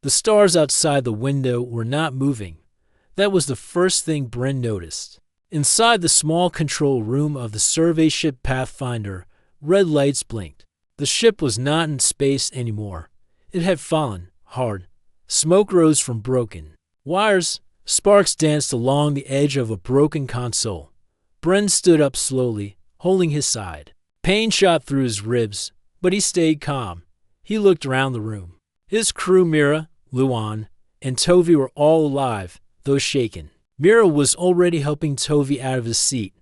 The stars outside the window were not moving. That was the first thing Bren noticed. Inside the small control room of the survey ship Pathfinder, red lights blinked. The ship was not in space anymore. It had fallen hard. Smoke rose from broken wires. Sparks danced along the edge of a broken console. Bren stood up slowly, holding his side. Pain shot through his ribs, but he stayed calm. He looked around the room. His crew, Mira, Luan, and Tovi were all alive, though shaken. Mira was already helping Tovi out of his seat.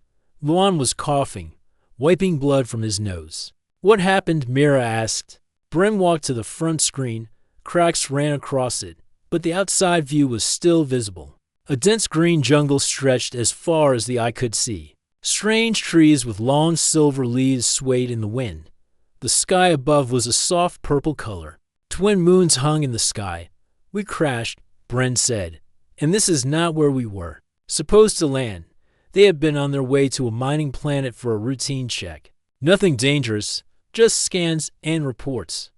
Luan was coughing, wiping blood from his nose. "What happened?" Mira asked. Bren walked to the front screen. Cracks ran across it, but the outside view was still visible. A dense green jungle stretched as far as the eye could see. Strange trees with long silver leaves swayed in the wind. The sky above was a soft purple color. Twin moons hung in the sky. "We crashed," Bren said. "And this is not where we were supposed to land." They had been on their way to a mining planet for a routine check. Nothing dangerous, just scans and reports.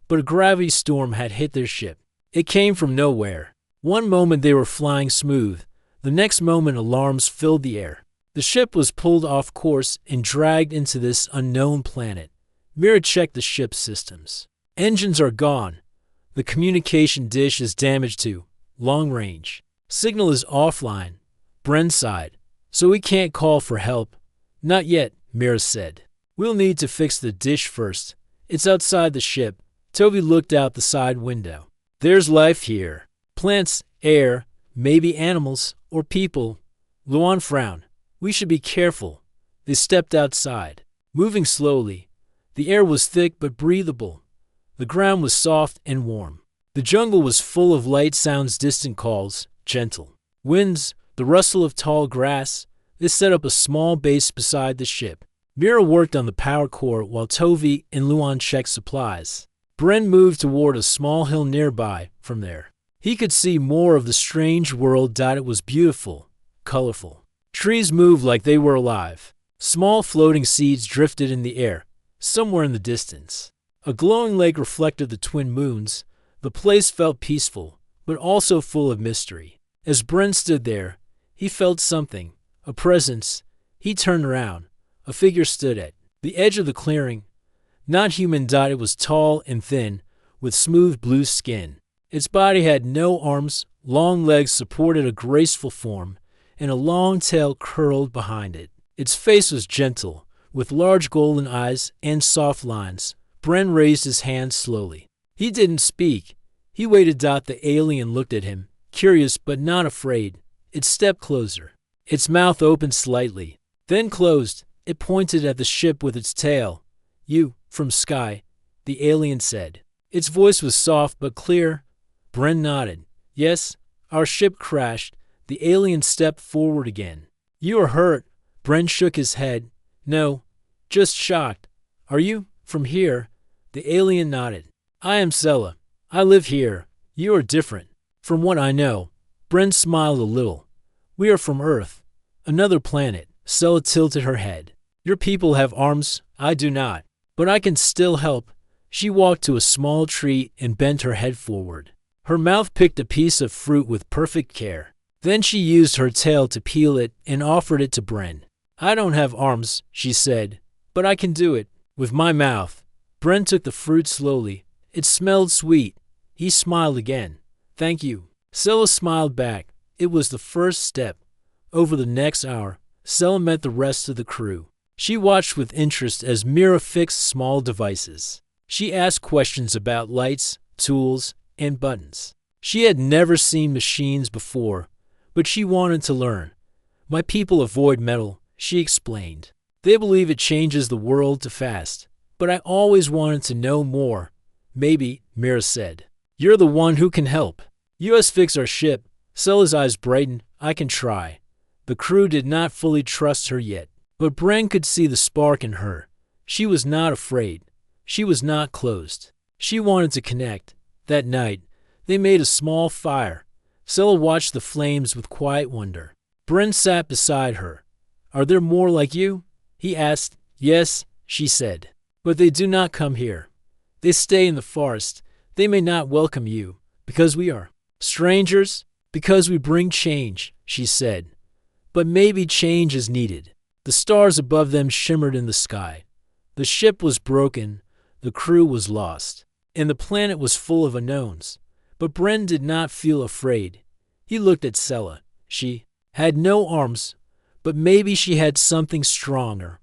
But a gravity storm had hit their ship. It came from nowhere. One moment they were flying smooth. The next moment alarms filled the air. The ship was pulled off course and dragged into this unknown planet. Mira checked the ship's systems. Engines are gone. The communication dish is damaged too. Long range. Signal is offline. Bren sighed. "So we can't call for help?" "Not yet," Mira said. "We'll need to fix the dish first. It's outside the ship." Tovi looked out the side window. "There's life here. Plants, air, maybe animals, or people." Luan frowned. "We should be careful." They stepped outside, moving slowly. The air was thick but breathable. The ground was soft and warm. The jungle was full of light sounds, distant calls, gentle winds, the rustle of tall grass. They set up a small base beside the ship. Mira worked on the power core while Tovi and Luan checked supplies. Bren moved toward a small hill nearby. From there, he could see more of the strange world. It was beautiful, colorful. Trees moved like they were alive. Small floating seeds drifted in the air, somewhere in the distance. A glowing lake reflected the twin moons. The place felt peaceful, but also full of mystery. As Bren stood there, he felt something, a presence. He turned around. A figure stood at the edge of the clearing. Not human. It was tall and thin, with smooth blue skin. Its body had no arms. Long legs supported a graceful form, and a long tail curled behind it. Its face was gentle, with large golden eyes and soft lines. Bren raised his hand slowly. He didn't speak. He waited. The alien looked at him, curious but not afraid. It stepped closer. Its mouth opened slightly, then closed. It pointed at the ship with its tail. "You, from Sky," the alien said. Its voice was soft but clear. Bren nodded. "Yes, our ship crashed." The alien stepped forward again. "You are hurt?" Bren shook his head. "No, just shocked." "Are you from here?" The alien nodded. "I am Sela. I live here. You are different." "From what I know." Bren smiled a little. "We are from Earth, another planet." Sela tilted her head. "Your people have arms. I do not. But I can still help." She walked to a small tree and bent her head forward. Her mouth picked a piece of fruit with perfect care. Then she used her tail to peel it and offered it to Bren. "I don't have arms," she said, "but I can do it with my mouth." Bren took the fruit slowly. It smelled sweet. He smiled again. "Thank you." Sela smiled back. It was the first step. Over the next hour, Sela met the rest of the crew. She watched with interest as Mira fixed small devices. She asked questions about lights, tools, and buttons. She had never seen machines before, but she wanted to learn. "My people avoid metal," she explained. "They believe it changes the world too fast. But I always wanted to know more." "Maybe," Mira said. "You're the one who can help. US fix our ship." Sela's eyes brightened. "I can try." The crew did not fully trust her yet, but Bren could see the spark in her. She was not afraid. She was not closed. She wanted to connect. That night, they made a small fire. Sela watched the flames with quiet wonder. Bren sat beside her. "Are there more like you?" he asked. "Yes," she said. "But they do not come here. They stay in the forest. They may not welcome you, Because we are strangers, because we bring change, she said. But maybe change is needed. The stars above them shimmered in the sky. The ship was broken, the crew was lost, and the planet was full of unknowns. But Bren did not feel afraid. He looked at Sela. She had no arms, but maybe she had something stronger,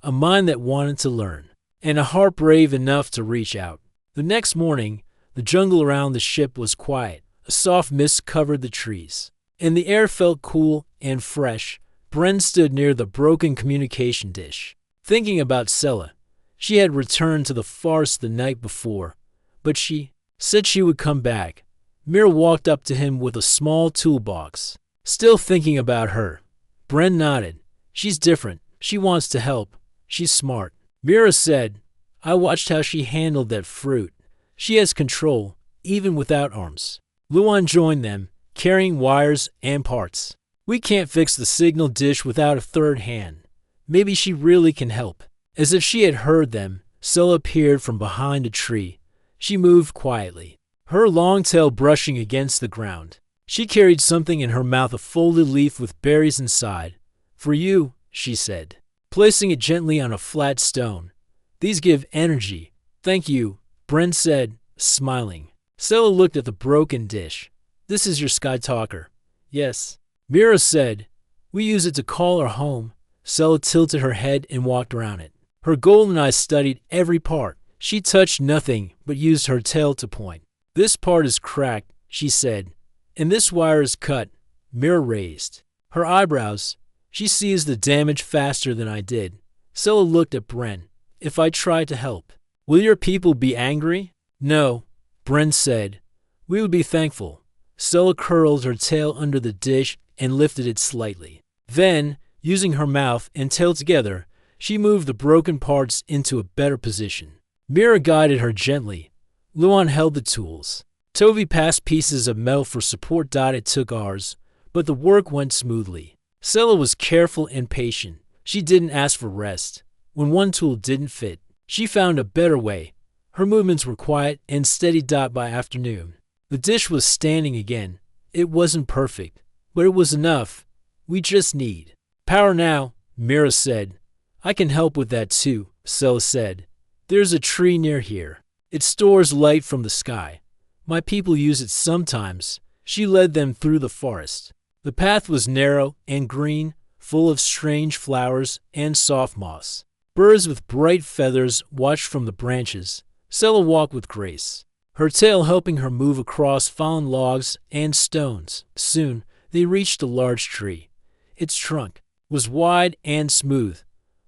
a mind that wanted to learn, and a heart brave enough to reach out. The next morning, the jungle around the ship was quiet. A soft mist covered the trees, and the air felt cool and fresh. Bren stood near the broken communication dish, thinking about Sela. She had returned to the forest the night before, but she said she would come back. Mira walked up to him with a small toolbox. Still thinking about her, Bren nodded. She's different. She wants to help. She's smart. Mira said, I watched how she handled that fruit. She has control, even without arms. Luan joined them, carrying wires and parts. We can't fix the signal dish without a third hand. Maybe she really can help. As if she had heard them, Sela appeared from behind a tree. She moved quietly, her long tail brushing against the ground. She carried something in her mouth, a folded leaf with berries inside. For you, she said, placing it gently on a flat stone. These give energy. Thank you, Bren said, smiling. Sela looked at the broken dish. This is your sky talker. Yes. Mira said, we use it to call our home. Sela tilted her head and walked around it. Her golden eyes studied every part. She touched nothing but used her tail to point. This part is cracked, she said, and this wire is cut. Mira raised her eyebrows. She sees the damage faster than I did. Sela looked at Bren. If I try to help, will your people be angry? No, Bren said. We would be thankful. Sela curled her tail under the dish and lifted it slightly. Then, using her mouth and tail together, she moved the broken parts into a better position. Mira guided her gently. Luan held the tools. Tovi passed pieces of metal for support. It took ours, but the work went smoothly. Sela was careful and patient. She didn't ask for rest. When one tool didn't fit, she found a better way. Her movements were quiet and steady. By afternoon, the dish was standing again. It wasn't perfect, but it was enough. We just need power now, Mira said. I can help with that too, Sela said. There's a tree near here. It stores light from the sky. My people use it sometimes. She led them through the forest. The path was narrow and green, full of strange flowers and soft moss. Birds with bright feathers watched from the branches. Sela walked with grace, her tail helping her move across fallen logs and stones. Soon, they reached a large tree. Its trunk was wide and smooth.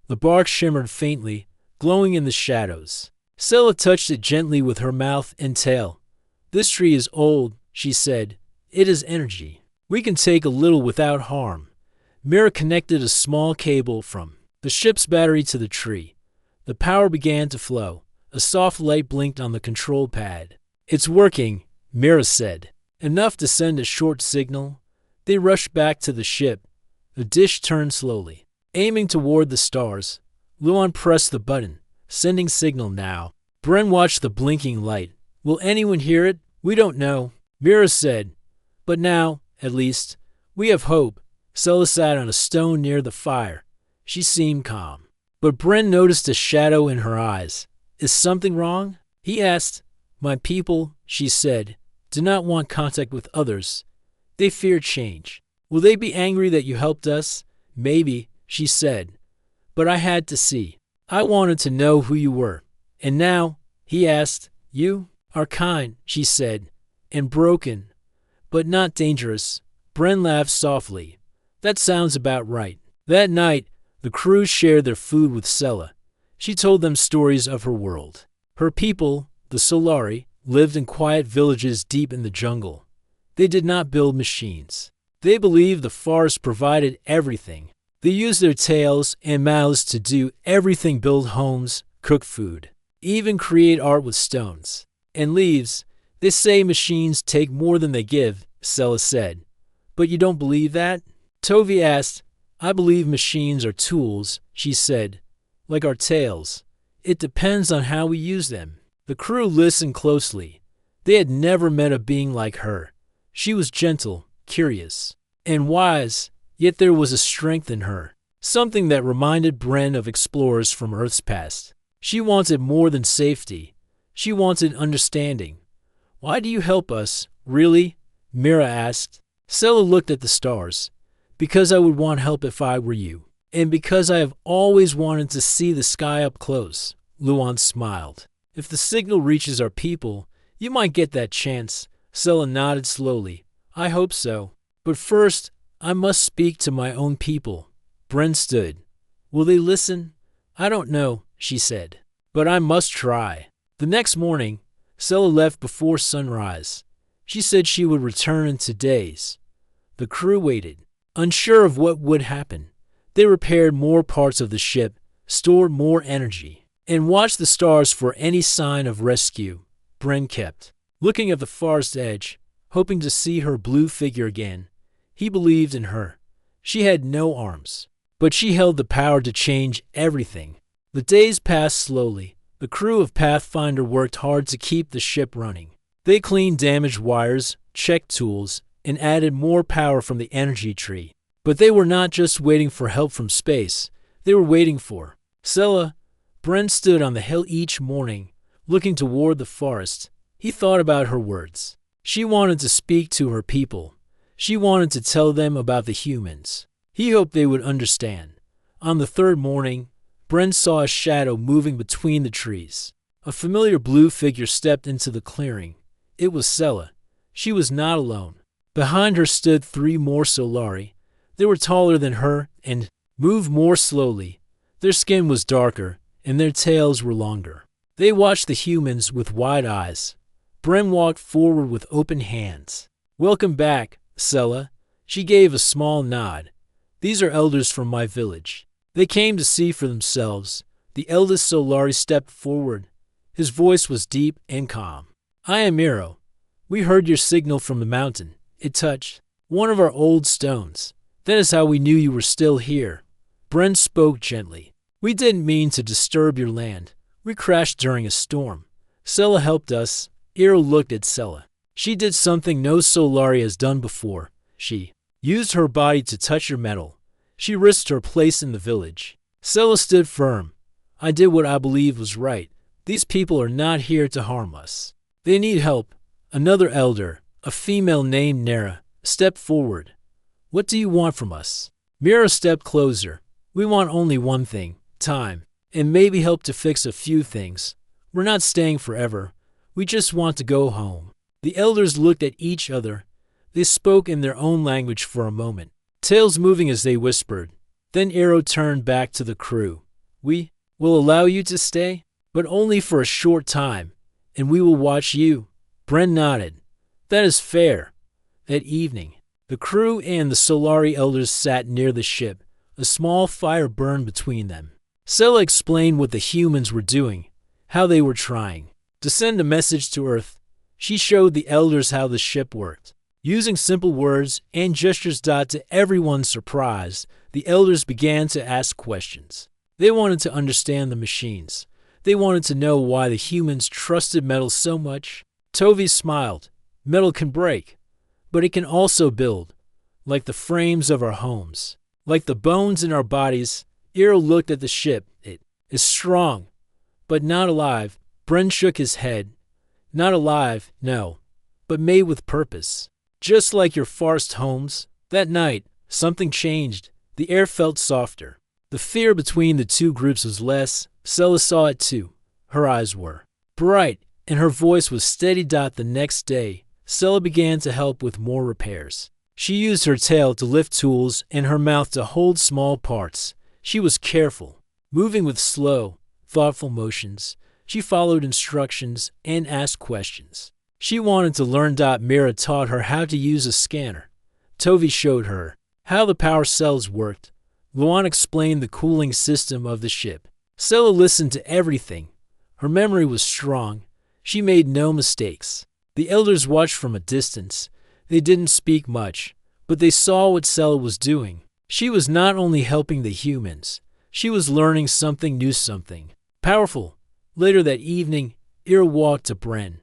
The bark shimmered faintly, glowing in the shadows. Sela touched it gently with her mouth and tail. This tree is old, she said. It has energy. We can take a little without harm. Mira connected a small cable from the ship's battery to the tree. The power began to flow. A soft light blinked on the control pad. It's working, Mira said. Enough to send a short signal. They rushed back to the ship. The dish turned slowly, aiming toward the stars. Luan pressed the button, sending signal now. Bren watched the blinking light. Will anyone hear it? We don't know, Mira said. But now, at least, we have hope. Sela sat on a stone near the fire. She seemed calm. But Bren noticed a shadow in her eyes. Is something wrong? He asked. My people, she said, do not want contact with others. They fear change. Will they be angry that you helped us? Maybe, she said. But I had to see. I wanted to know who you were. And now, he asked, you are kind, she said, and broken, but not dangerous. Bren laughed softly. That sounds about right. That night, the crew shared their food with Sela. She told them stories of her world. Her people, the Solari, lived in quiet villages deep in the jungle. They did not build machines. They believed the forest provided everything. They used their tails and mouths to do everything: build homes, cook food, even create art with stones and leaves. They say machines take more than they give, Sela said. But you don't believe that? Tovi asked. I believe machines are tools, she said, like our tails. It depends on how we use them. The crew listened closely. They had never met a being like her. She was gentle, curious, and wise, yet there was a strength in her, something that reminded Bren of explorers from Earth's past. She wanted more than safety. She wanted understanding. "Why do you help us, really?" Mira asked. Sela looked at the stars. "Because I would want help if I were you. And because I have always wanted to see the sky up close," Luan smiled. "If the signal reaches our people, you might get that chance." Sela nodded slowly. "I hope so. But first, I must speak to my own people." Bren stood. "Will they listen?" "I don't know," she said. "But I must try." The next morning, Sela left before sunrise. She said she would return in 2 days. The crew waited, unsure of what would happen. They repaired more parts of the ship, stored more energy, and watched the stars for any sign of rescue. Bren kept looking at the forest edge, hoping to see her blue figure again. He believed in her. She had no arms, but she held the power to change everything. The days passed slowly. The crew of Pathfinder worked hard to keep the ship running. They cleaned damaged wires, checked tools, and added more power from the energy tree. But they were not just waiting for help from space. They were waiting for Sela. Bren stood on the hill each morning, looking toward the forest. He thought about her words. She wanted to speak to her people. She wanted to tell them about the humans. He hoped they would understand. On the 3rd morning, Bren saw a shadow moving between the trees. A familiar blue figure stepped into the clearing. It was Sela. She was not alone. Behind her stood 3 more Solari. They were taller than her and moved more slowly. Their skin was darker, and their tails were longer. They watched the humans with wide eyes. Bren walked forward with open hands. "Welcome back, Sela." She gave a small nod. "These are elders from my village. They came to see for themselves." The eldest Solari stepped forward. His voice was deep and calm. "I am Miro. We heard your signal from the mountain. It touched one of our old stones. That is how we knew you were still here." Bren spoke gently. "We didn't mean to disturb your land. We crashed during a storm. Sela helped us." Iro looked at Sela. She did something no Solari has done before. She used her body to touch your metal. She risked her place in the village. Sela stood firm. "I did what I believed was right. These people are not here to harm us. They need help." Another elder, a female named Nera, stepped forward. "What do you want from us?" Mira stepped closer. "We want only one thing, time, and maybe help to fix a few things. We're not staying forever. We just want to go home." The elders looked at each other. They spoke in their own language for a moment, tails moving as they whispered. Then Iro turned back to the crew. "We will allow you to stay, but only for a short time, and we will watch you." Bren nodded. "That is fair." That evening, the crew and the Solari elders sat near the ship. A small fire burned between them. Sela explained what the humans were doing, how they were trying to send a message to Earth. She showed the elders how the ship worked. Using simple words and gestures to everyone's surprise, the elders began to ask questions. They wanted to understand the machines. They wanted to know why the humans trusted metal so much. Tovi smiled. "Metal can break, but it can also build, like the frames of our homes, like the bones in our bodies." Iro looked at the ship. "It is strong, but not alive." Bren shook his head. "Not alive, no, but made with purpose. Just like your forest homes." That night, something changed. The air felt softer. The fear between the two groups was less. Sela saw it too. Her eyes were bright, and her voice was steady. The next day, Sela began to help with more repairs. She used her tail to lift tools and her mouth to hold small parts. She was careful, moving with slow, thoughtful motions. She followed instructions and asked questions. She wanted to learn. Mira taught her how to use a scanner. Tovi showed her how the power cells worked. Luan explained the cooling system of the ship. Sela listened to everything. Her memory was strong. She made no mistakes. The elders watched from a distance. They didn't speak much, but they saw what Sela was doing. She was not only helping the humans, she was learning something new, something powerful. Later that evening, Iro walked to Bren.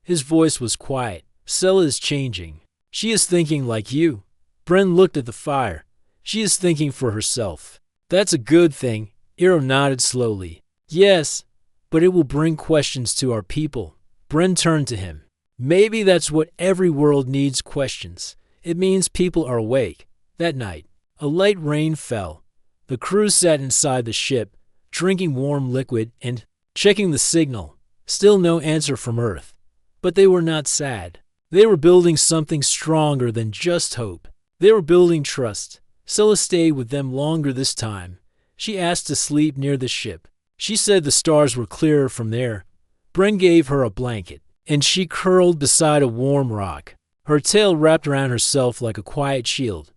His voice was quiet. Scylla is changing. She is thinking like you. Bren looked at the fire. She is thinking for herself. That's a good thing. Eero nodded slowly. Yes, but it will bring questions to our people. Bren turned to him. Maybe that's what every world needs, questions. It means people are awake. That night, a light rain fell. The crew sat inside the ship, drinking warm liquid and checking the signal. Still no answer from Earth. But they were not sad. They were building something stronger than just hope. They were building trust. Scylla stayed with them longer this time. She asked to sleep near the ship. She said the stars were clearer from there. Bren gave her a blanket, and she curled beside a warm rock, her tail wrapped around herself like a quiet shield.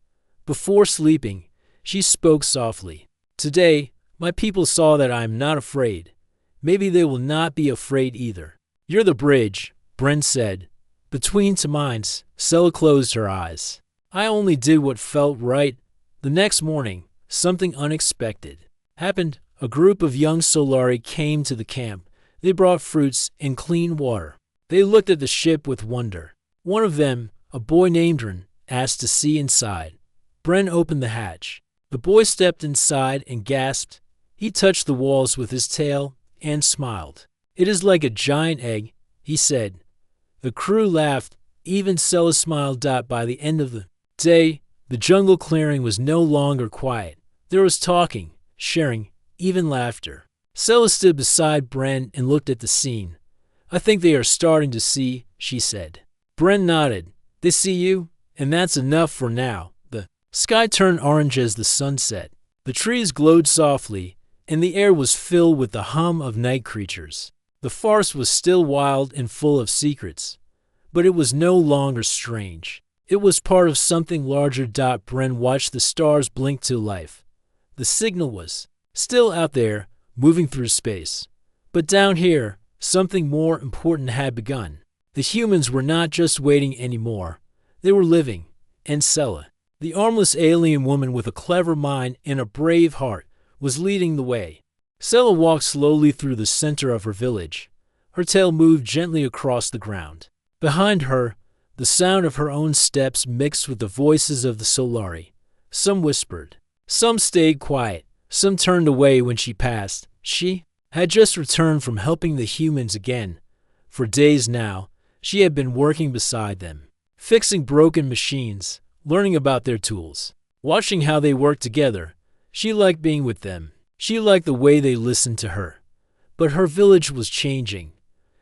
Before sleeping, she spoke softly. Today, my people saw that I am not afraid. Maybe they will not be afraid either. You're the bridge, Bren said. Between two minds, Scylla closed her eyes. I only did what felt right. The next morning, something unexpected happened. A group of young Solari came to the camp. They brought fruits and clean water. They looked at the ship with wonder. One of them, a boy named Ren, asked to see inside. Bren opened the hatch. The boy stepped inside and gasped. He touched the walls with his tail and smiled. It is like a giant egg, he said. The crew laughed. Even Scylla smiled. By the end of the day, the jungle clearing was no longer quiet. There was talking, sharing, even laughter. Scylla stood beside Bren and looked at the scene. I think they are starting to see, she said. Bren nodded. They see you, and that's enough for now. The sky turned orange as the sun set. The trees glowed softly, and the air was filled with the hum of night creatures. The forest was still wild and full of secrets, but it was no longer strange. It was part of something larger. Bren watched the stars blink to life. The signal was still out there, moving through space. But down here, something more important had begun. The humans were not just waiting anymore. They were living. And Scylla, the armless alien woman with a clever mind and a brave heart, was leading the way. Scylla walked slowly through the center of her village. Her tail moved gently across the ground. Behind her, the sound of her own steps mixed with the voices of the Solari. Some whispered. Some stayed quiet. Some turned away when she passed. She had just returned from helping the humans again. For days now, she had been working beside them, fixing broken machines, learning about their tools, watching how they worked together. She liked being with them. She liked the way they listened to her. But her village was changing.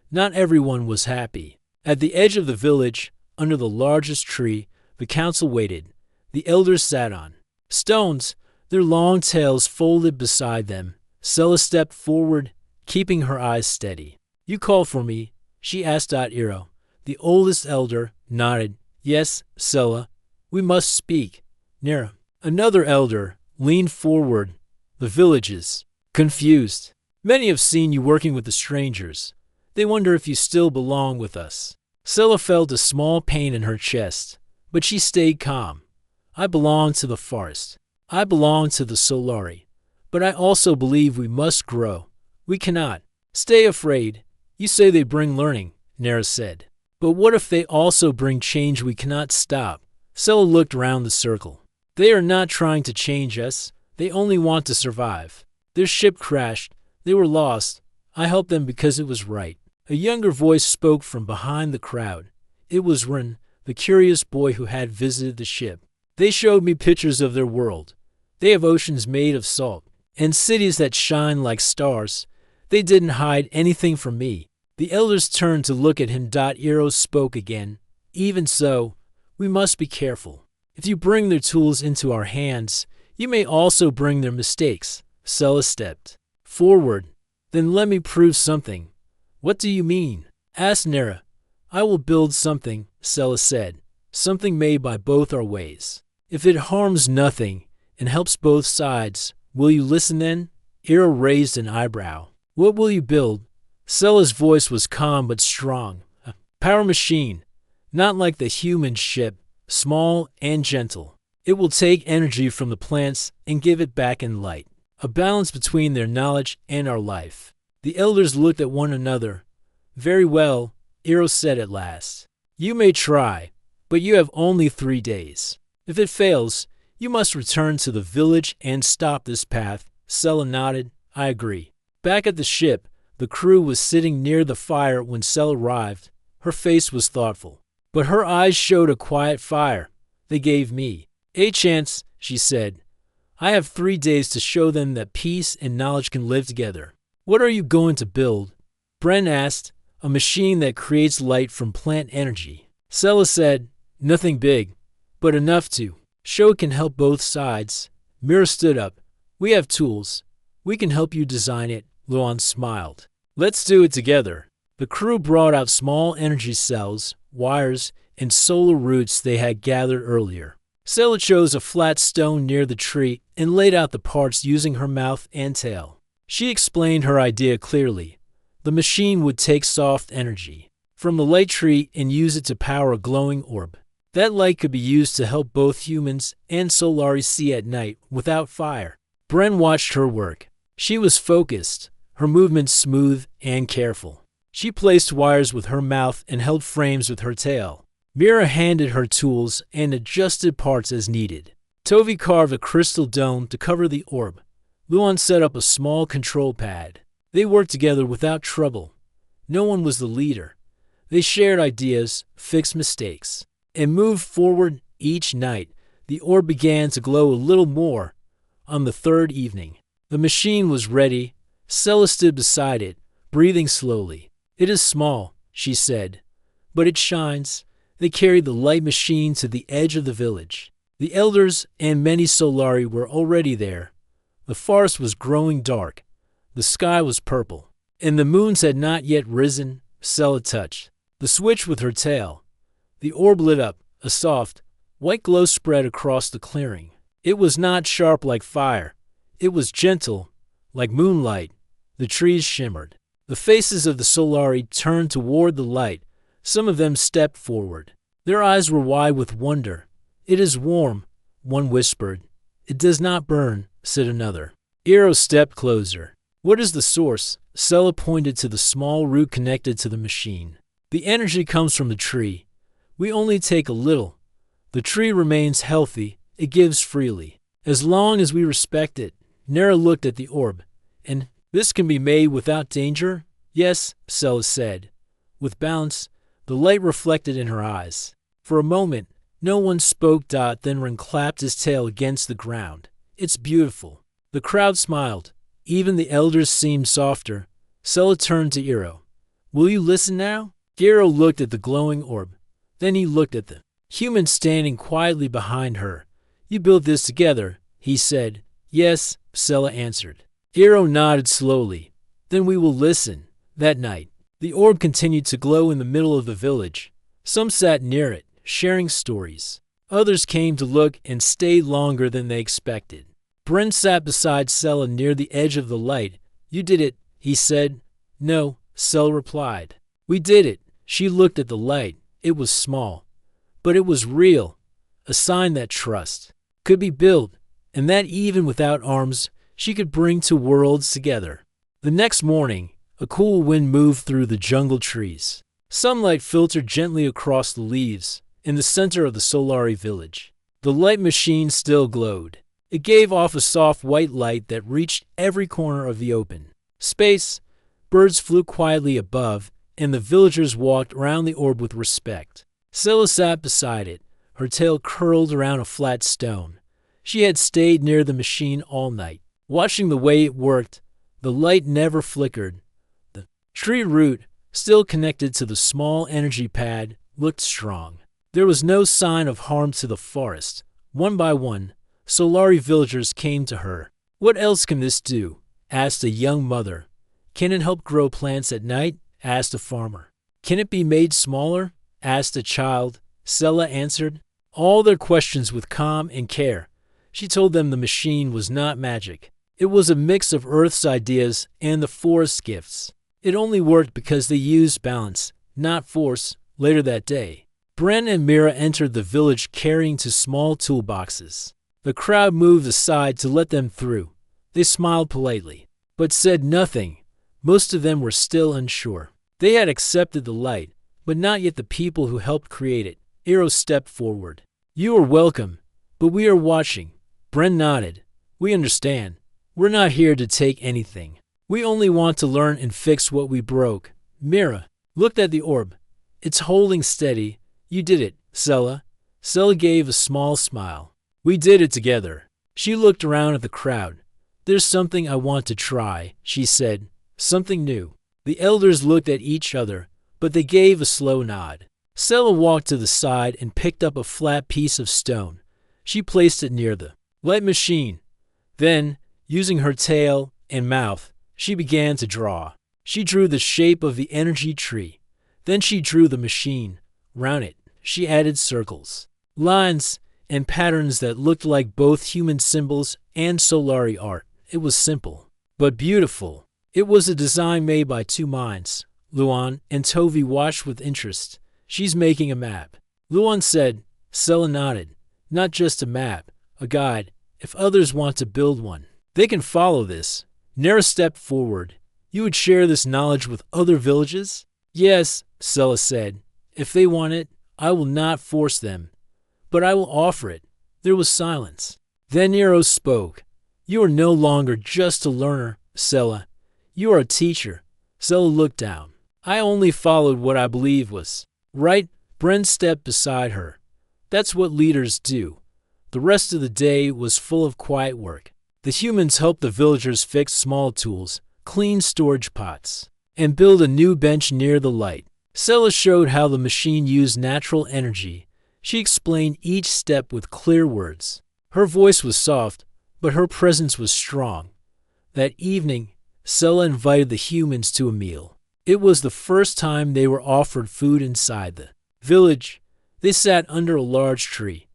Not everyone was happy. At the edge of the village, under the largest tree, the council waited. The elders sat on stones, their long tails folded beside them. Scylla stepped forward, keeping her eyes steady. You called for me, she asked. Eero, the oldest elder, nodded. Yes, Scylla, we must speak. Nera, another elder, leaned forward. The village is confused. Many have seen you working with the strangers. They wonder if you still belong with us. Scylla felt a small pain in her chest, but she stayed calm. I belong to the forest. I belong to the Solari. But I also believe we must grow. We cannot stay afraid. You say they bring learning, Nera said. But what if they also bring change we cannot stop? Scylla looked around the circle. They are not trying to change us. They only want to survive. Their ship crashed. They were lost. I helped them because it was right. A younger voice spoke from behind the crowd. It was Ren, the curious boy who had visited the ship. They showed me pictures of their world. They have oceans made of salt and cities that shine like stars. They didn't hide anything from me. The elders turned to look at him. Eero spoke again. Even so, we must be careful. If you bring their tools into our hands, you may also bring their mistakes. Scylla stepped forward. Then let me prove something. What do you mean? Asked Nera. I will build something, Scylla said. Something made by both our ways. If it harms nothing and helps both sides, will you listen then? Eero raised an eyebrow. What will you build? Scylla's voice was calm but strong. A power machine, not like the human ship, small and gentle. It will take energy from the plants and give it back in light. A balance between their knowledge and our life. The elders looked at one another. Very well, Eero said at last. You may try, but you have only 3 days. If it fails, you must return to the village and stop this path. Sela nodded. I agree. Back at the ship, the crew was sitting near the fire when Sela arrived. Her face was thoughtful, but her eyes showed a quiet fire. They gave me a chance, she said. I have 3 days to show them that peace and knowledge can live together. What are you going to build? Bren asked. A machine that creates light from plant energy. Sela said, nothing big, but enough to show it can help both sides. Mira stood up. We have tools. We can help you design it. Luan smiled. Let's do it together. The crew brought out small energy cells, wires, and solar roots they had gathered earlier. Sela chose a flat stone near the tree and laid out the parts using her mouth and tail. She explained her idea clearly. The machine would take soft energy from the light tree and use it to power a glowing orb. That light could be used to help both humans and Solari see at night without fire. Bren watched her work. She was focused, her movements smooth and careful. She placed wires with her mouth and held frames with her tail. Mira handed her tools and adjusted parts as needed. Tovi carved a crystal dome to cover the orb. Luan set up a small control pad. They worked together without trouble. No one was the leader. They shared ideas, fixed mistakes, and moved forward. Each night. The orb began to glow a little more. On the 3rd evening, the machine was ready. Sela stood beside it, breathing slowly. It is small, she said, but it shines. They carried the light machine to the edge of the village. The elders and many Solari were already there. The forest was growing dark. The sky was purple, and the moons had not yet risen. Sela touched the switch with her tail. The orb lit up. A soft, white glow spread across the clearing. It was not sharp like fire. It was gentle, like moonlight. The trees shimmered. The faces of the Solari turned toward the light. Some of them stepped forward. Their eyes were wide with wonder. It is warm, one whispered. It does not burn, said another. Eero stepped closer. What is the source? Sela pointed to the small root connected to the machine. The energy comes from the tree. We only take a little. The tree remains healthy. It gives freely. As long as we respect it. Nera looked at the orb. And this can be made without danger? Yes, Sela said. With balance, the light reflected in her eyes. For a moment, no one spoke. Then Ren clapped his tail against the ground. It's beautiful. The crowd smiled. Even the elders seemed softer. Sela turned to Eero. Will you listen now? Eero looked at the glowing orb. Then he looked at the human standing quietly behind her. You built this together, he said. Yes, Sela answered. Eero nodded slowly. Then we will listen. That night, the orb continued to glow in the middle of the village. Some sat near it, sharing stories. Others came to look and stayed longer than they expected. Bren sat beside Sela near the edge of the light. You did it, he said. No, Sela replied. We did it. She looked at the light. It was small, but it was real. A sign that trust could be built, and that even without arms, she could bring two worlds together. The next morning, a cool wind moved through the jungle trees. Sunlight filtered gently across the leaves in the center of the Solari village. The light machine still glowed. It gave off a soft white light that reached every corner of the open space. Birds flew quietly above, and the villagers walked around the orb with respect. Sela sat beside it, her tail curled around a flat stone. She had stayed near the machine all night, watching the way it worked. The light never flickered. The tree root, still connected to the small energy pad, looked strong. There was no sign of harm to the forest. One by one, Solari villagers came to her. What else can this do? Asked a young mother. Can it help grow plants at night? Asked a farmer. Can it be made smaller? Asked a child. Sela answered all their questions with calm and care. She told them the machine was not magic. It was a mix of Earth's ideas and the forest's gifts. It only worked because they used balance, not force. Later that day, Bren and Mira entered the village carrying two small toolboxes. The crowd moved aside to let them through. They smiled politely, but said nothing. Most of them were still unsure. They had accepted the light, but not yet the people who helped create it. Eero stepped forward. You are welcome, but we are watching. Bren nodded. We understand. We're not here to take anything. We only want to learn and fix what we broke. Mira looked at the orb. It's holding steady. You did it, Sela. Sela gave a small smile. We did it together. She looked around at the crowd. There's something I want to try, she said. Something new. The elders looked at each other, but they gave a slow nod. Sela walked to the side and picked up a flat piece of stone. She placed it near the light machine. Then, using her tail and mouth, she began to draw. She drew the shape of the energy tree. Then she drew the machine. Round it, she added circles, lines, and patterns that looked like both human symbols and Solari art. It was simple, but beautiful. It was a design made by two minds. Luan and Tovi watched with interest. She's making a map. Luan said. Sela nodded. Not just a map, a guide. If others want to build one, they can follow this. Nera stepped forward. You would share this knowledge with other villages? Yes, Sela said. If they want it, I will not force them, but I will offer it. There was silence. Then Eero spoke. You are no longer just a learner, Sela. You are a teacher. Sela looked down. I only followed what I believed was right. Bren stepped beside her. That's what leaders do. The rest of the day was full of quiet work. The humans helped the villagers fix small tools, clean storage pots, and build a new bench near the light. Sela showed how the machine used natural energy. She explained each step with clear words. Her voice was soft, but her presence was strong. That evening, Sela invited the humans to a meal. It was the first time they were offered food inside the village. They sat under a large tree.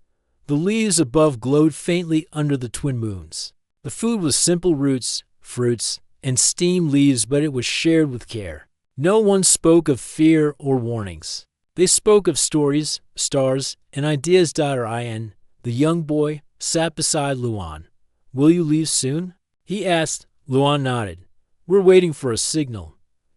The leaves above glowed faintly under the twin moons. The food was simple roots, fruits, and steamed leaves, but it was shared with care. No one spoke of fear or warnings. They spoke of stories, stars, and ideas. In. The young boy sat beside Luan. Will you leave soon? He asked. Luan nodded. We're waiting for a signal.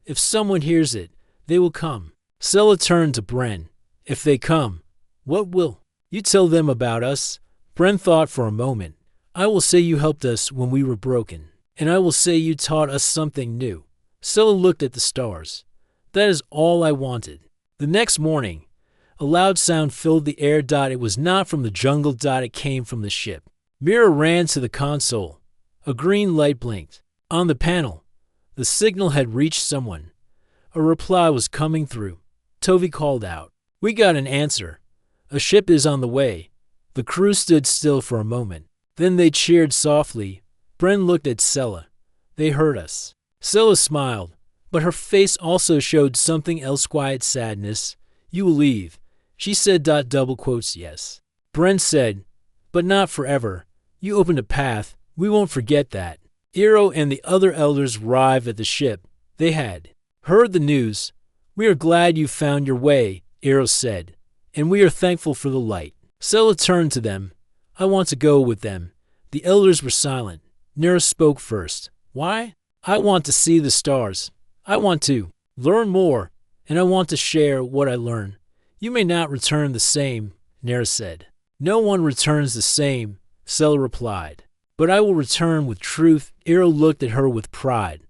If someone hears it, they will come. Sela turned to Bren. If they come, what will you tell them about us? Bren thought for a moment. I will say you helped us when we were broken, and I will say you taught us something new. Sela looked at the stars. That is all I wanted. The next morning, a loud sound filled the air. It was not from the jungle. It came from the ship. Mira ran to the console. A green light blinked. On the panel, the signal had reached someone. A reply was coming through. Tovi called out. We got an answer. A ship is on the way. The crew stood still for a moment. Then they cheered softly. Bren looked at Sela. They heard us. Sela smiled, but her face also showed something else, quiet sadness. You will leave. She said. Double quotes, yes. Bren said, but not forever. You opened a path. We won't forget that. Eero and the other elders arrived at the ship. They had heard the news. We are glad you found your way, Eero said, and we are thankful for the light. Sela turned to them. I want to go with them. The elders were silent. Nera spoke first. Why? I want to see the stars. I want to learn more, and I want to share what I learn. You may not return the same, Nera said. No one returns the same, Sela replied. But I will return with truth. Eero looked at her with pride.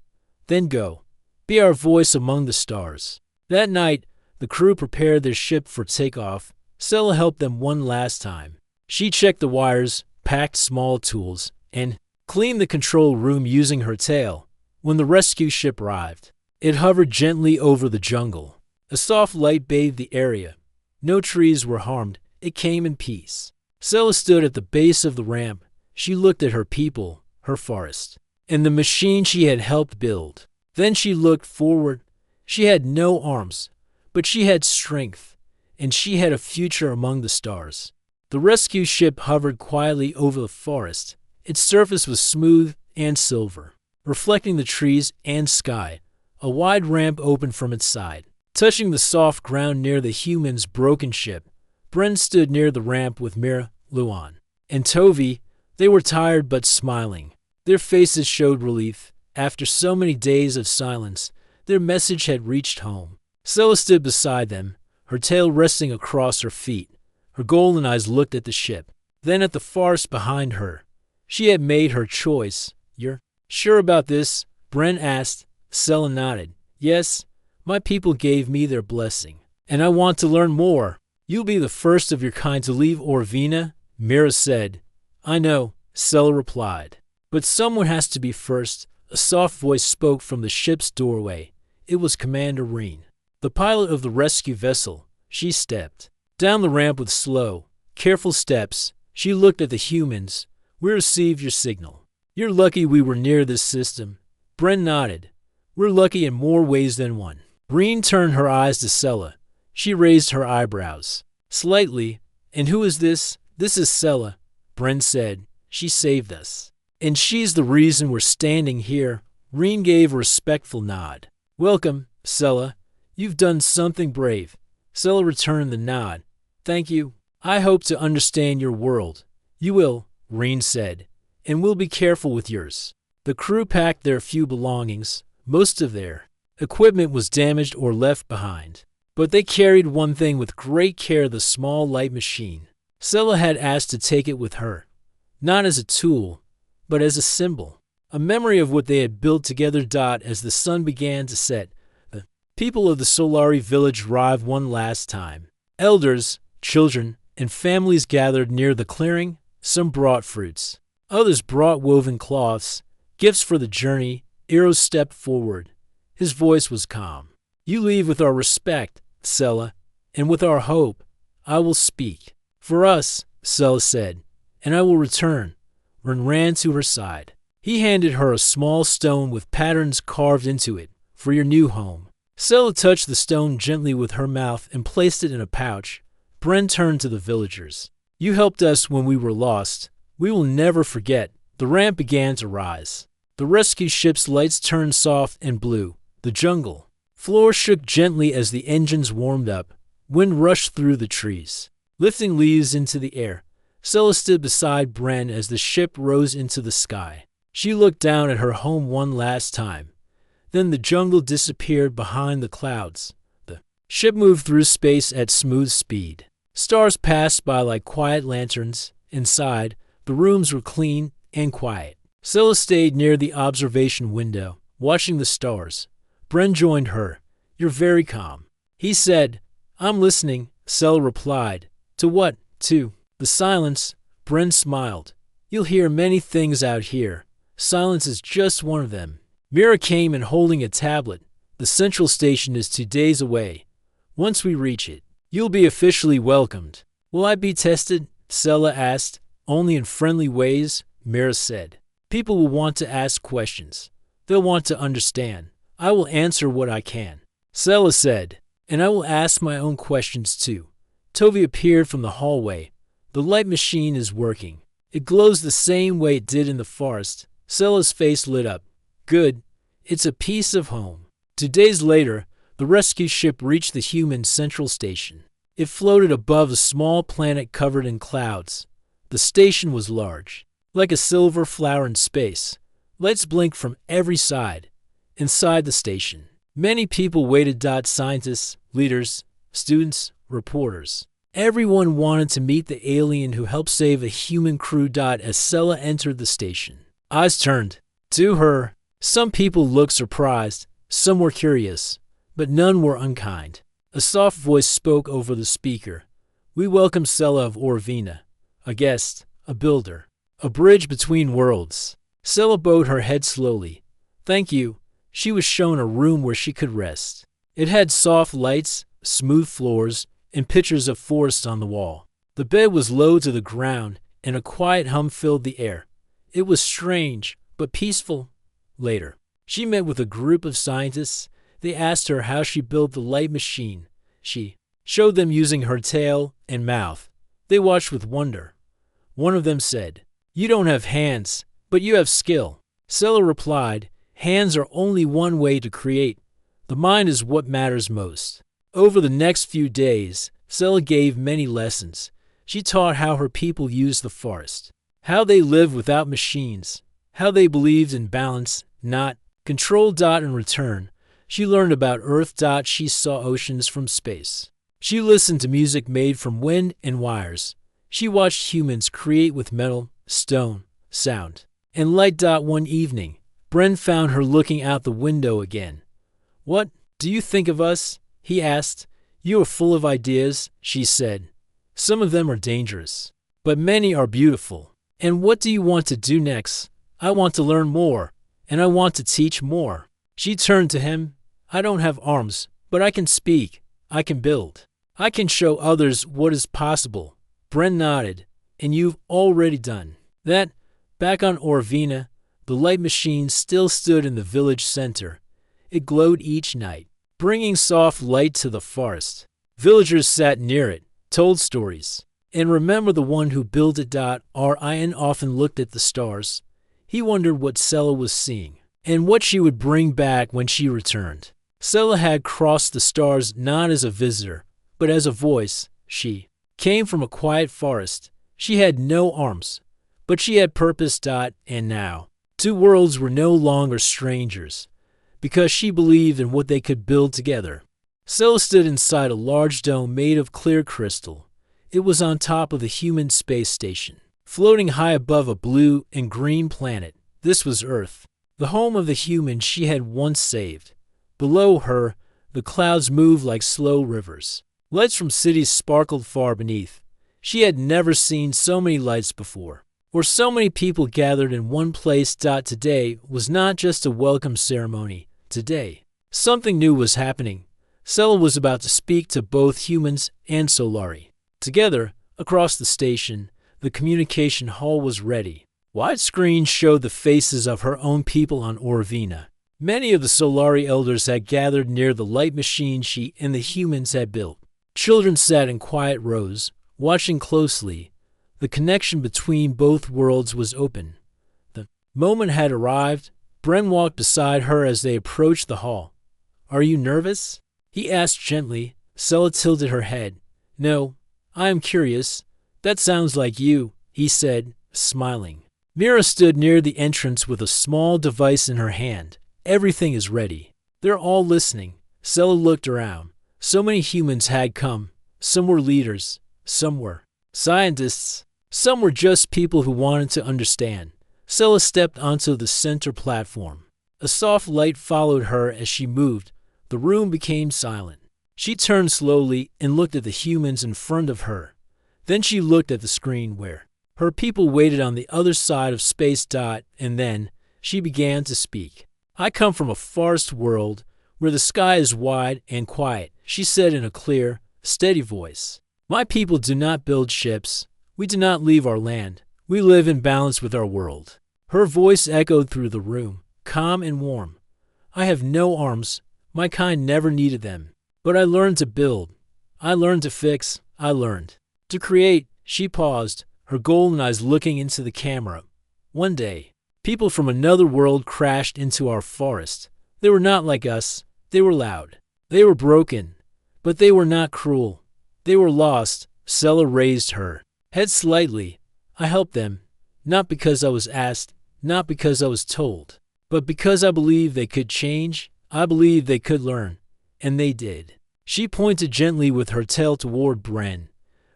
Then go. Be our voice among the stars. That night, the crew prepared their ship for takeoff. Sela helped them one last time. She checked the wires, packed small tools, and cleaned the control room using her tail. When the rescue ship arrived, it hovered gently over the jungle. A soft light bathed the area. No trees were harmed. It came in peace. Sela stood at the base of the ramp. She looked at her people, her forest, and the machine she had helped build. Then she looked forward. She had no arms, but she had strength, and she had a future among the stars. The rescue ship hovered quietly over the forest. Its surface was smooth and silver, reflecting the trees and sky. A wide ramp opened from its side, touching the soft ground near the humans' broken ship. Bren stood near the ramp with Mira, Luan, and Tovi. They were tired but smiling. Their faces showed relief. After so many days of silence, their message had reached home. Scylla stood beside them, her tail resting across her feet. Her golden eyes looked at the ship, then at the forest behind her. She had made her choice. "You're sure about this?" Bren asked. Scylla nodded. "Yes, my people gave me their blessing, and I want to learn more." "You'll be the first of your kind to leave Orvina," Mira said. "I know," Scylla replied. "But someone has to be first." A soft voice spoke from the ship's doorway. It was Commander Reen, the pilot of the rescue vessel. She stepped down the ramp with slow, careful steps. She looked at the humans. "We received your signal. You're lucky we were near this system." Bren nodded. "We're lucky in more ways than one." Reen turned her eyes to Scylla. She raised her eyebrows slightly. "And who is this?" "This is Scylla," Bren said. "She saved us, and she's the reason we're standing here." Reen gave a respectful nod. "Welcome, Scylla. You've done something brave." Scylla returned the nod. "Thank you. I hope to understand your world." "You will," Reen said, "and we'll be careful with yours." The crew packed their few belongings. Most of their equipment was damaged or left behind, but they carried one thing with great care: the small light machine. Scylla had asked to take it with her, not as a tool, but as a symbol, a memory of what they had built together. As the sun began to set, the people of the Solari village arrived one last time. Elders, children, and families gathered near the clearing. Some brought fruits, others brought woven cloths, gifts for the journey. Eros stepped forward. His voice was calm. "You leave with our respect, Scylla, and with our hope. I will speak for us," Scylla said, "and I will return." Ren ran to her side. He handed her a small stone with patterns carved into it. "For your new home." Scylla touched the stone gently with her mouth and placed it in a pouch. Bren turned to the villagers. "You helped us when we were lost. We will never forget." The ramp began to rise. The rescue ship's lights turned soft and blue. The jungle floor shook gently as the engines warmed up. Wind rushed through the trees, lifting leaves into the air. Scylla stood beside Bren as the ship rose into the sky. She looked down at her home one last time. Then the jungle disappeared behind the clouds. The ship moved through space at smooth speed. Stars passed by like quiet lanterns. Inside, the rooms were clean and quiet. Scylla stayed near the observation window, watching the stars. Bren joined her. "You're very calm," he said. "I'm listening," Scylla replied. "To what?" "To the silence." Bren smiled. "You'll hear many things out here. Silence is just one of them." Mira came in holding a tablet. "The central station is 2 days away. Once we reach it, you'll be officially welcomed." "Will I be tested?" Scylla asked. "Only in friendly ways," Mira said. "People will want to ask questions. They'll want to understand. I will answer what I can," Scylla said. "And I will ask my own questions too." Tovi appeared from the hallway. "The light machine is working. It glows the same way it did in the forest." Scylla's face lit up. "Good. It's a piece of home." 2 days later, the rescue ship reached the human central station. It floated above a small planet covered in clouds. The station was large, like a silver flower in space. Lights blinked from every side. Inside the station, many people waited. Scientists, leaders, students, reporters. Everyone wanted to meet the alien who helped save a human crew. As Scylla entered the station, eyes turned to her. Some people looked surprised, some were curious, but none were unkind. A soft voice spoke over the speaker. "We welcome Scylla of Orvina, a guest, a builder, a bridge between worlds." Scylla bowed her head slowly. "Thank you." She was shown a room where she could rest. It had soft lights, smooth floors, and pictures of forest on the wall. The bed was low to the ground, and a quiet hum filled the air. It was strange, but peaceful. Later, she met with a group of scientists. They asked her how she built the light machine. She showed them using her tail and mouth. They watched with wonder. One of them said, "You don't have hands, but you have skill." Scylla replied, "Hands are only one way to create. The mind is what matters most." Over the next few days, Scylla gave many lessons. She taught how her people used the forest, how they lived without machines, how they believed in balance, not control. In return, She learned about Earth. She saw oceans from space. She listened to music made from wind and wires. She watched humans create with metal, stone, sound, and light. One evening, Bren found her looking out the window again. "What do you think of us?" he asked. "You are full of ideas," she said. "Some of them are dangerous, but many are beautiful. And what do you want to do next?" "I want to learn more, and I want to teach more." She turned to him. "I don't have arms, but I can speak. I can build. I can show others what is possible." Bren nodded. "And you've already done that." Back on Orvina, the light machine still stood in the village center. It glowed each night, bringing soft light to the forest. Villagers sat near it, told stories. And remember the one who built it. Ryan often looked at the stars. He wondered what Sella was seeing, and what she would bring back when she returned. Sella had crossed the stars not as a visitor, but as a voice. She came from a quiet forest. She had no arms, but she had purpose. And now, two worlds were no longer strangers, because she believed in what they could build together. Sella stood inside a large dome made of clear crystal. It was on top of the human space station, floating high above a blue and green planet. This was Earth, the home of the humans she had once saved. Below her, the clouds moved like slow rivers. Lights from cities sparkled far beneath. She had never seen so many lights before, or so many people gathered in one place. Today was not just a welcome ceremony. Today, something new was happening. Sella was about to speak to both humans and Solari. Together, across the station, the communication hall was ready. Wide screens showed the faces of her own people on Orvina. Many of the Solari elders had gathered near the light machine she and the humans had built. Children sat in quiet rows, watching closely. The connection between both worlds was open. The moment had arrived. Bren walked beside her as they approached the hall. "Are you nervous?" he asked gently. Sella tilted her head. "No, I am curious." "That sounds like you," he said, smiling. Mira stood near the entrance with a small device in her hand. "Everything is ready. They're all listening." Sella looked around. So many humans had come. Some were leaders. Some were scientists. Some were just people who wanted to understand. Sella stepped onto the center platform. A soft light followed her as she moved. The room became silent. She turned slowly and looked at the humans in front of her. Then she looked at the screen where her people waited on the other side of space. And then she began to speak. "I come from a forest world where the sky is wide and quiet," she said in a clear, steady voice. "My people do not build ships. We do not leave our land. We live in balance with our world." Her voice echoed through the room, calm and warm. "I have no arms. My kind never needed them. But I learned to build. I learned to fix. I learned to create." She paused, her golden eyes looking into the camera. "One day, people from another world crashed into our forest. They were not like us. They were loud. They were broken. But they were not cruel. They were lost." Sella raised her head slightly. "I helped them, not because I was asked, not because I was told, but because I believed they could change. I believed they could learn. And they did." She pointed gently with her tail toward Bren,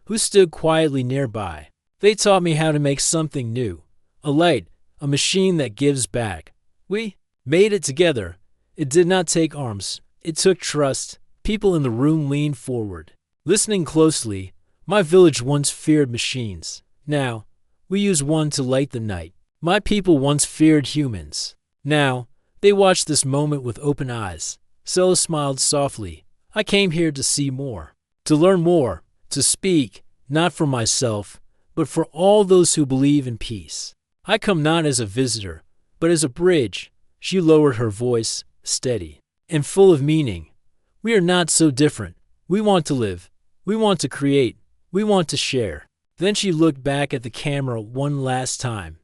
who stood quietly nearby. "They taught me how to make something new. A light, a machine that gives back. We made it together. It did not take arms. It took trust." People in the room leaned forward, listening closely. "My village once feared machines. Now, we use one to light the night. My people once feared humans. Now, they watch this moment with open eyes." Sella smiled softly. "I came here to see more, to learn more, to speak, not for myself, but for all those who believe in peace. I come not as a visitor, but as a bridge." She lowered her voice, steady and full of meaning. "We are not so different. We want to live. We want to create. We want to share." Then she looked back at the camera one last time.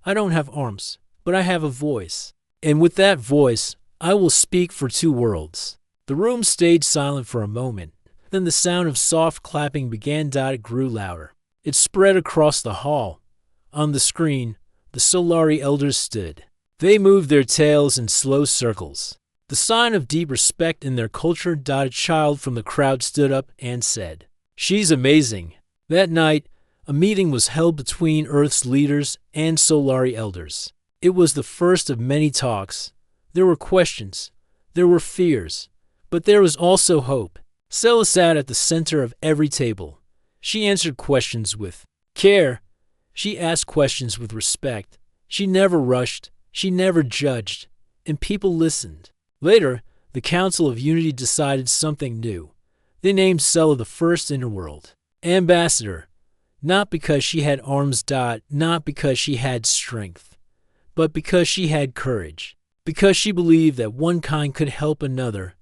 "I don't have arms, but I have a voice. And with that voice, I will speak for two worlds." The room stayed silent for a moment. Then the sound of soft clapping began. It grew louder. It spread across the hall. On the screen, the Solari elders stood. They moved their tails in slow circles. The sign of deep respect in their culture. A child from the crowd stood up and said, "She's amazing." That night, a meeting was held between Earth's leaders and Solari elders. It was the first of many talks. There were questions, there were fears, but there was also hope. Scylla sat at the center of every table. She answered questions with care. She asked questions with respect. She never rushed. She never judged. And people listened. Later, the Council of Unity decided something new. They named Scylla the first Interworld Ambassador, not because she had arms. Not because she had strength, but because she had courage. Because she believed that one kind could help another.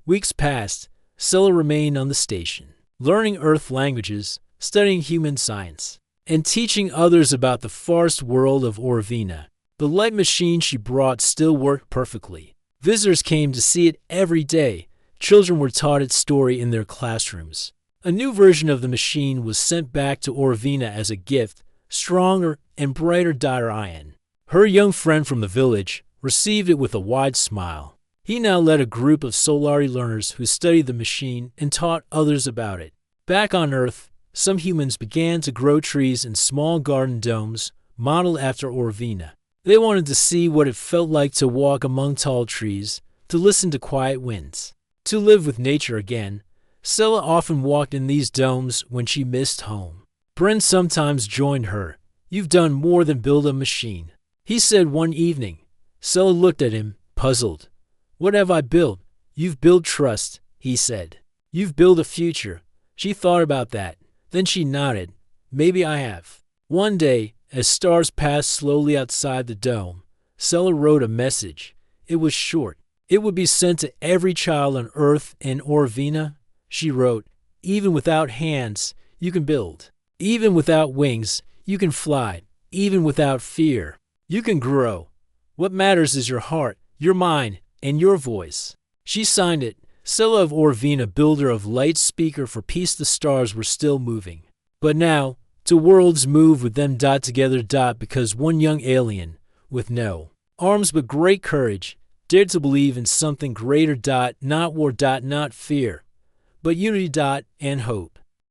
Weeks passed. Scylla remained on the station, learning Earth languages, studying human science, and teaching others about the forest world of Orvina. The light machine she brought still worked perfectly. Visitors came to see it every day. Children were taught its story in their classrooms. A new version of the machine was sent back to Orvina as a gift, stronger and brighter. Ian, her young friend from the village, received it with a wide smile. He now led a group of Solari learners who studied the machine and taught others about it. Back on Earth, some humans began to grow trees in small garden domes, modeled after Orvina. They wanted to see what it felt like to walk among tall trees, to listen to quiet winds, to live with nature again. Scylla often walked in these domes when she missed home. Bryn sometimes joined her. "You've done more than build a machine," he said one evening. Scylla looked at him, puzzled. "What have I built?" "You've built trust," he said. "You've built a future." She thought about that. Then she nodded. "Maybe I have." One day, as stars passed slowly outside the dome, Scylla wrote a message. It was short. It would be sent to every child on Earth and Orvina. She wrote, "Even without hands, you can build. Even without wings, you can fly. Even without fear, you can grow. What matters is your heart, your mind, and your voice." She signed it, Scylla of Orvina, builder of light, speaker for peace. The stars were still moving. But now, to worlds move with them. Together. Because one young alien, with no arms but great courage, dared to believe in something greater. Not war. Not fear, but unity. And hope.